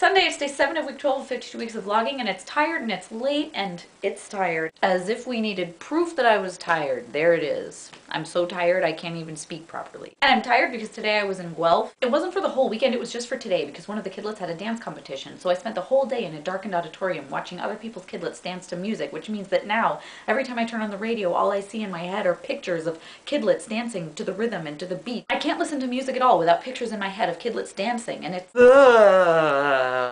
Sunday, it's day 7 of week 12 of 52 weeks of vlogging, and it's tired, and it's late, and it's tired. As if we needed proof that I was tired. There it is. I'm so tired I can't even speak properly. And I'm tired because today I was in Guelph. It wasn't for the whole weekend, it was just for today because one of the Kidlets had a dance competition. So I spent the whole day in a darkened auditorium watching other people's Kidlets dance to music, which means that now, every time I turn on the radio, all I see in my head are pictures of Kidlets dancing to the rhythm and to the beat. I can't listen to music at all without pictures in my head of Kidlets dancing, and it's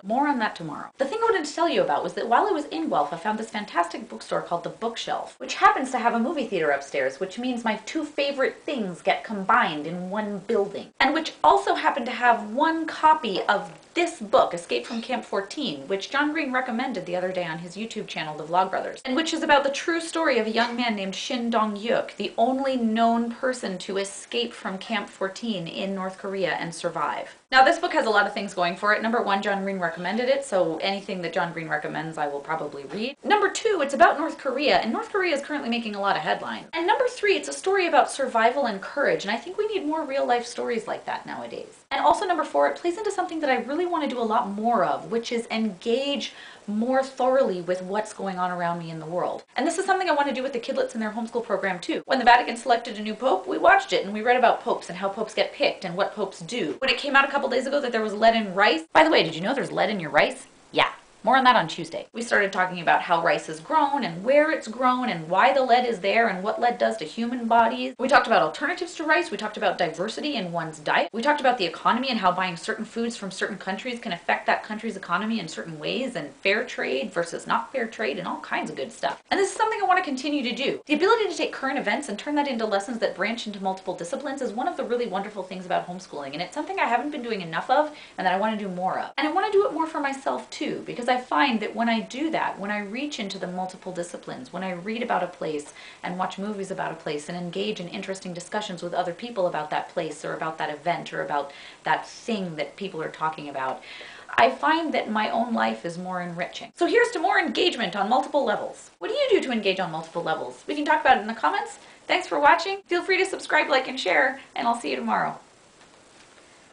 more on that tomorrow. The thing I wanted to tell you about was that while I was in Guelph, I found this fantastic bookstore called The Bookshelf, which happens to have a movie theater upstairs, which means my two favorite things get combined in one building, and which also happened to have one copy of this book, Escape from Camp 14, which John Green recommended the other day on his YouTube channel, The Vlogbrothers, and which is about the true story of a young man named Shin Dong-yuk, the only known person to escape from Camp 14 in North Korea and survive. Now, this book has a lot of things going for it. Number one, John Green recommended it, so anything that John Green recommends I will probably read. Number two, it's about North Korea, and North Korea is currently making a lot of headlines. And number three, it's a story about survival and courage, and I think we need more real-life stories like that nowadays. And also number four, it plays into something that I really want to do a lot more of, which is engage more thoroughly with what's going on around me in the world. And this is something I want to do with the Kidlets in their homeschool program too. When the Vatican selected a new pope, we watched it and we read about popes and how popes get picked and what popes do. When it came out a couple days ago that there was lead in rice, by the way, did you know there's lead in your rice? Yeah. More on that on Tuesday. We started talking about how rice is grown and where it's grown and why the lead is there and what lead does to human bodies. We talked about alternatives to rice. We talked about diversity in one's diet. We talked about the economy and how buying certain foods from certain countries can affect that country's economy in certain ways, and fair trade versus not fair trade and all kinds of good stuff. And this is something I want to continue to do. The ability to take current events and turn that into lessons that branch into multiple disciplines is one of the really wonderful things about homeschooling, and it's something I haven't been doing enough of and that I want to do more of. And I want to do it more for myself too, because I find that when I do that, when I reach into the multiple disciplines, when I read about a place and watch movies about a place and engage in interesting discussions with other people about that place or about that event or about that thing that people are talking about, I find that my own life is more enriching. So here's to more engagement on multiple levels. What do you do to engage on multiple levels? We can talk about it in the comments. Thanks for watching. Feel free to subscribe, like, and share, and I'll see you tomorrow.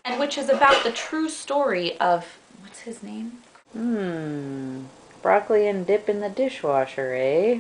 And which is about the true story of, what's his name? Broccoli and dip in the dishwasher, eh?